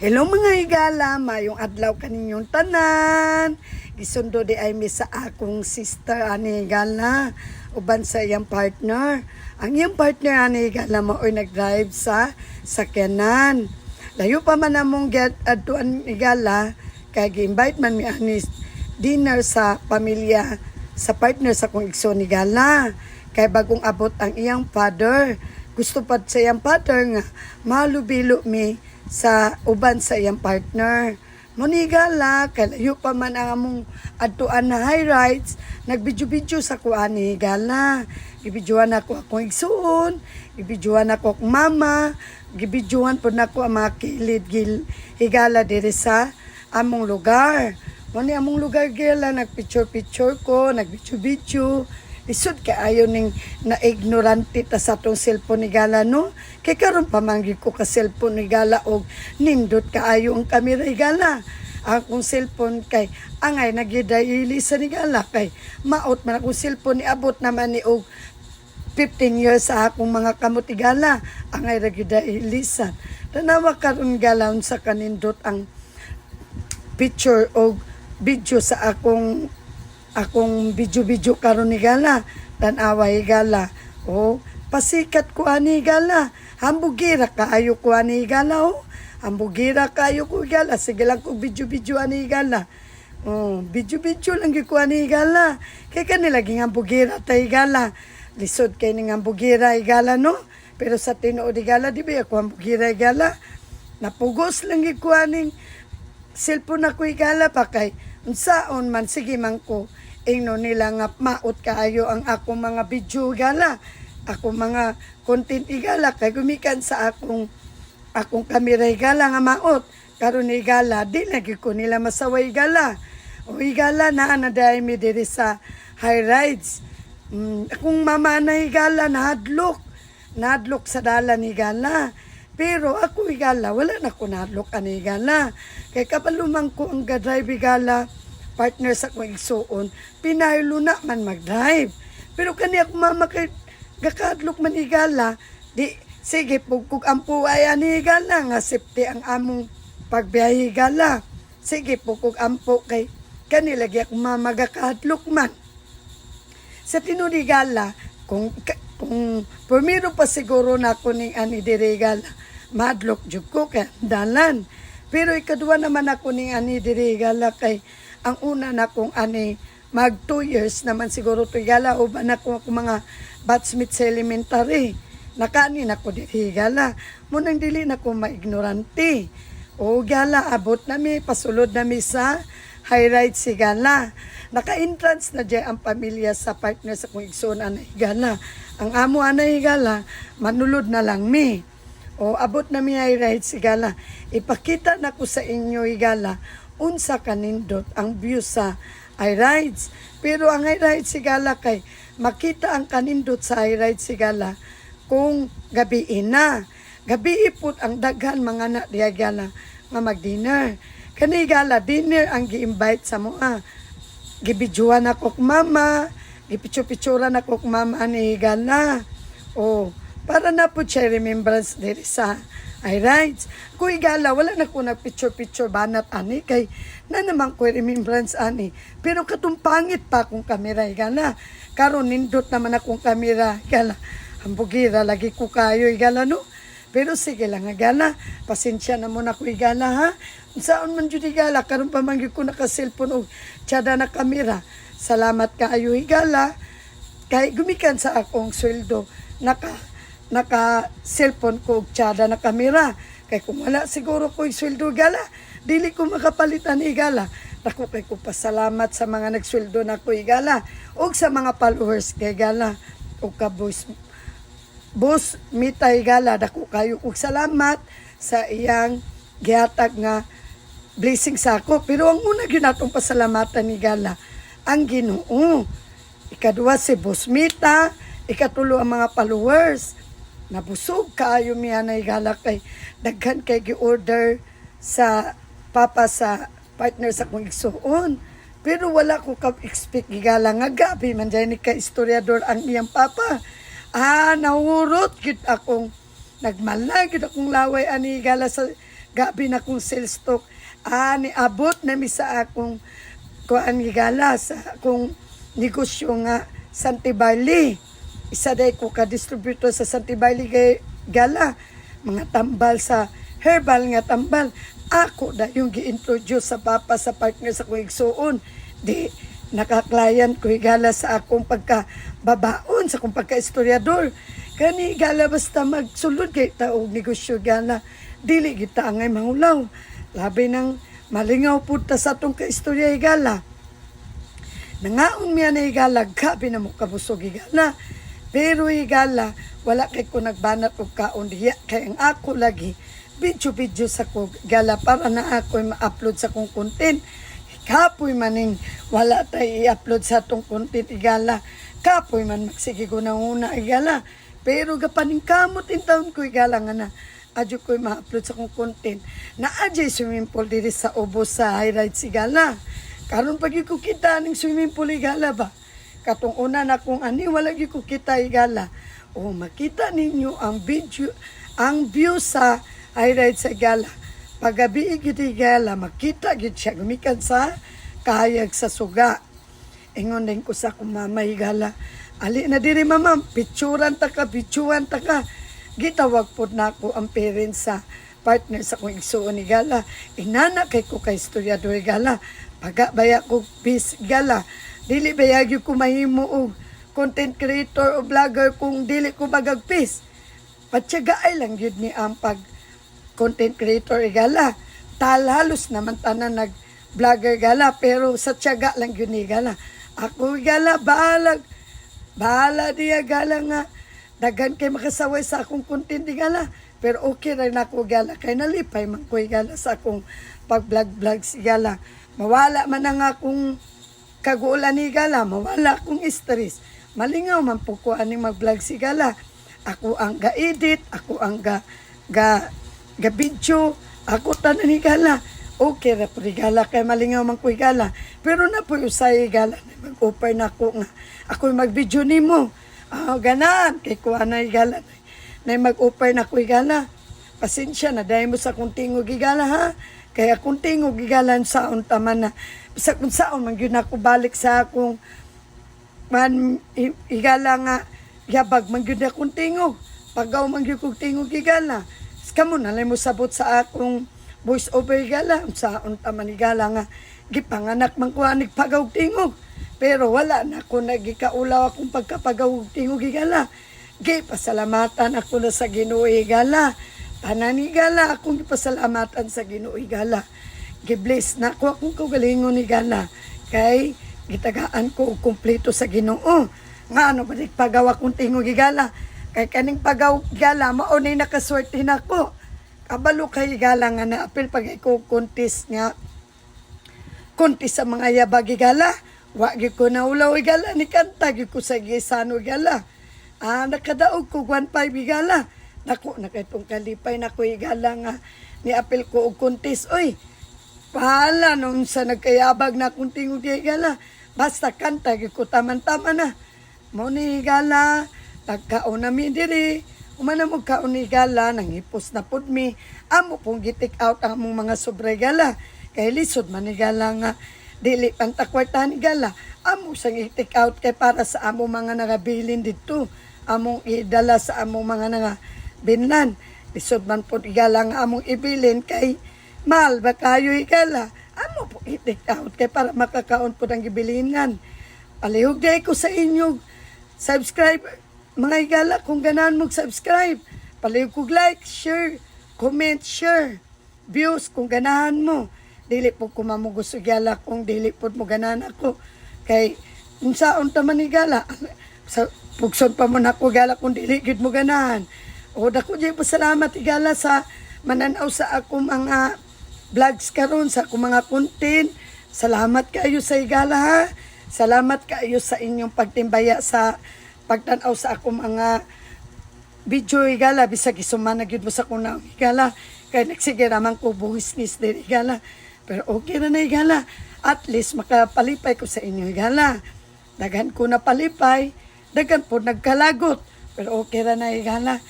Hello mga higala, mayong adlaw kaninyong tanan. Gisundo di ay mi sa akong sister ani higala, uban sa iyang partner. Ang iyang partner ani higala maoy nag-drive sa sakyanan. Layo pa man among get adtuan higala, kay gi-invite man mi ani dinner sa pamilya sa partner sa kong igsoon higala. Kay bagong abot ang iyang father. Gusto pa sa iyang father nga malubilo mi sa uban sa iyang partner. Monigala, kalayo pa man ang among adtuan na high rights, nagbidyo-bidyo sa kuan ni Higala. Gibidyohan ako akong igsuon, gibidyohan ako akong mama, gibidyohan po nako ang mga kilid Higala diri sa among lugar. Moni among lugar gila, nagpicture-picture ko, nagbidyo-bidyo. Isod kaayo ning na-ignorante ta sa atong cellphone ni Gala, no? Kay karon pamanggi ko ka cellphone ni Gala og nindot kaayo ang kamera ni Gala. Akong cellphone kay angay nagidayili sa ni Gala kay maot man akong cellphone ni abot naman ni og 15 years sa akong mga kamot ni Gala. Angay nagidayilisan. Tanawa karon Gala sa kanindot ang picture og video sa akong video karon ni Gala, tanawa Higala. Oh, pasikat ko ani Higala. Hambugira kaayo ko ani Higala, oh. Hambugira kaayo ko Higala. Sige lang ko video ani Higala. Oh, video lang ko ani Higala. Kay kanila ging hambugira ta Higala. Lisod kay ning hambugira Higala, no? Pero sa tinuod Higala, di ba ako hambugira Higala? Napugos lang ko aning cellphone ako Higala pa kay unsaon man sige man ko ingno nila nga maot kaayo ang akong mga video Higala, akong mga content Higala kay gumikan sa akong kamera Higala nga maot karon Higala di lagi ko nila masaway Higala. O Higala na anaday mi diri sa high rides. Akong mama na Higala nahadlok sa dalan Higala. Pero ako Higala, wala na ko nahadlok ani Higala. Kay kapalumang ko ang drive Higala, partner sa kong igsuon, pinaylo na man mag-drive. Pero kani ako mama kay gakadlok man Higala, di sige pugkog ampo ay ani Higala nga safety ang among pagbiyahe Higala. Sige pugkog ampo kay kani lagi ako mama gakadlok man. Sa tinud Higala, kung pumiro pa siguro na ako ning ani diri Higala, madlok jud ko kay dalan. Pero ikaduwa naman ako ning ani diri Higala kay ang una na kong ani mag 2 years naman siguro to Higala o ba na ko mga batchmate sa elementary. Nakaani na ko diri Higala. Munang dili na ko maignorante. O Higala, abot na mi, pasulod na mi sa high rides Higala. Naka-entrance na dyan ang pamilya sa partner sa kong igsoon ana Higala. Ang amo ana Higala, manulod na lang mi. O abot na mi high rides Higala. Ipakita na ko sa inyo Higala unsa kanindot ang view sa high rides. Pero ang high rides Higala kay makita ang kanindot sa high rides Higala kung gabi na. Gabi ipot ang daghan mga na di Higala nga mag-dinner. Kani Higala, dinner ang gi-invite sa mga. Gibidyohan ako kong mama, gipicture-picturean ako kong mama ni Higala. O, para na po siya remembrance diri sa high rides. Kung Higala, wala na ko nagpicture-picture banat ani kay na naman ko remembrance ani. Pero katumpangit pa akong kamera Higala. Karon nindot naman akong kamera Higala. Hambugira lagi ko kayo Higala, no? Pero sige lang Higala, pasensya na muna ko Higala, ha? Saan man jud Higala, karon pa man gyud ko naka-cellphone og tsada na kamera. Salamat kaayo Higala. Kay gumikan sa akong sweldo naka cellphone ko og tsada na kamera. Kay kung wala siguro ko sweldo Higala, dili ko makapalitan Higala. Dako kay ko pasalamat sa mga nagsweldo na ko Higala og sa mga followers kay Higala og ka Boss Mita Higala, dako kayo og salamat sa iyang gihatag nga blessing sa ako. Pero ang una gyud natong pasalamatan ni Higala ang Ginoo. Ikaduha si Boss Mita, ikatulo ang mga followers. Nabusog kaayo miya na Higala kay daghan kay gi-order sa papa sa partner sa kong igsuon. Pero wala ko ka-expect Higala nga gabi man dyan ni ka-historiador ang iyang papa. Nahurot gid akong nagmalag gid akong laway ani Higala sa gabi na kong sales stock. Niabot na mi sa akong kuan higala sa akong negosyo nga Santibali. Isa day ko ka-distributor sa Santibali gala. Mga tambal sa herbal nga tambal. Ako da yung gi-introduce sa papa sa partner sa kuwig suon. Di naka-client ko higala sa akong pagkababaon, sa akong pagka-istoryador. Kani higala basta magsulod kay taong negosyo gala. Dili kita angay mahulaw. Labi ng malingaw po ta sa itong kaistorya higala. Nangaon miya na higala, gabi na mo kabusog higala. Pero higala, wala kay ko nagbanat o kaon diya. Kaya ang ako lagi, video sa ko higala para na ako ma-upload sa kong content. Kapoy maning wala tayo i-upload sa itong content higala. Kapoy man magsige ko na una higala. Pero gapaning kamot in taon ko higala nga na. Adyo ko'y ma-upload sa kong content. Na adyo swimming pool diri sa Ubos sa High Rides higala. Karon pag ko kita ng swimming pool higala ba? Katong una na kung ani wala ko kita higala. O makita ninyo ang video, ang view sa High Rides higala. Pagabi gid higala makita gid siya gumikan sa kahayag sa suga. Ingon din ko sa akong mama higala. Ali na diri mama, picturan ta ka. Gitawag po na ako ang parents sa partner sa kong igsuon ni Gala. Inana kay ko kay istoryador Gala. Pagabaya ko bis Gala. Dili bayagi ko mahimo og content creator o vlogger kung dili ko magagpis. Patsagaay lang yun ni ang pag content creator Gala. Halos naman tanan nag vlogger Gala pero sa tiyaga lang yun ni Gala. Ako Gala bahala diya Gala nga. Dagan kay makasaway sa akong content di Gala. Pero okay rin ako Gala. Kay nalipay man ko Gala sa akong pag-vlog si Gala. Mawala man ang akong kagulan ni Gala. Mawala akong stress. Malingaw man po ko aning mag-vlog si Gala. Ako ang ga-edit. Ako ang ga-video. Ako tanan ni Gala. Okay ra po Gala. Kay malingaw man ko Gala. Pero na po usay Gala. Mag-offer na ako nga. Ako mag-video ni mo. Ganan, kay kuha na higala. Na mag-offer na ko higala. Pasensya na, dahil mo sa kung tingog higala ha. Kaya kung tingog higala sa taman na. Sa kung saan, magyun ako balik sa akong higala nga. Yabag, magyun akong tingog. Pagaw, magyun kong tingog higala. Kamu na mo sabot sa akong voice over higala. Sa taman higala nga. Gipanganak man kuha pagaw tingog. Pero wala na ako nagikaulaw akong pagkapagawag tingog higala. Pasalamatan ako na sa Ginoo higala. Tanan higala akong pasalamatan sa Ginoo higala. Bless na ako akong kagalingon higala. Kay gitagaan ko kumpleto sa Ginoo. Nga ano ba pagawa kong tingog higala. Kay kaning pagaw higala maunay nakaswerte na ako. Kabalo kay higala nga na apil pag ko contest nga. Contest sa mga yabag higala. Wagi ko na ulaw higala ni kanta ko sa gisano higala. Nakadaog ko 1.5 higala. Nako na itong kalipay na ko higala nga ni apel ko og contest. Oy, pahala nung sa nagkayabag na kung tingog higala. Basta kanta ko taman-tama na. Mo ni higala, nagkaon na mi diri. Umana mo kaon ni higala, nangipos na pod mi. Amo pong gitik out ang among mga sobre higala. Kay lisod man higala nga. Dili pantakwartahan higala. Amo sang i-take out kay para sa among mga nagabilin dito. Among idala sa among mga nagabinlan. Lisod man po higala nga among ibilin kay mahal ba kayo higala. Amo po i-take out kay para makakaon po ng ibilinan. Palihog day ko sa inyo. Subscribe mga higala kung ganahan mo subscribe. Palihog ko like, share, comment, share. Views kung ganahan mo. Dili po ko mamugos higala kung dili po mo ganan ako. Kay kung saon taman higala, sa pugson pa mo na ako higala kung dili gid mo ganahan. O dako jay pasalamat higala sa mananaw sa ako mga vlogs karon sa ako mga content. Salamat kayo sa higala ha. Salamat kayo sa inyong pagtimbaya sa pagtanaw sa ako mga video higala. Bisag isuman na gyud mo sa kunaw higala. Kay nagsige naman ko buhisnis din higala. Pero okay na higala. At least makapalipay ko sa inyo higala. Daghan ko na palipay. Daghan po nagkalagot. Pero okay na higala.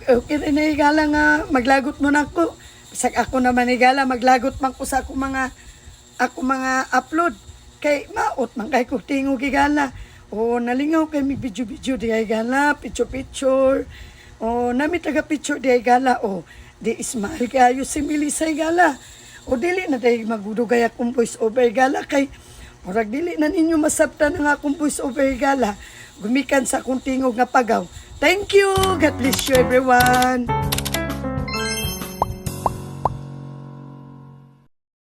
Okay rin na higala nga maglagot mo na ko. Bisag ako naman higala maglagot man ko sa ako mga upload. Kay maot man kay ko tingog higala. O nalingaw kay mi video di higala, picture. O nami taga picture di higala. O di ismail kayo si Melissa higala. O dili na tayo magudugay akong voice over higala kay murag dili na ninyo masabtan ang akong voice over higala. Gumikan sa akong tingog nga pagaw. Thank you. God bless you everyone.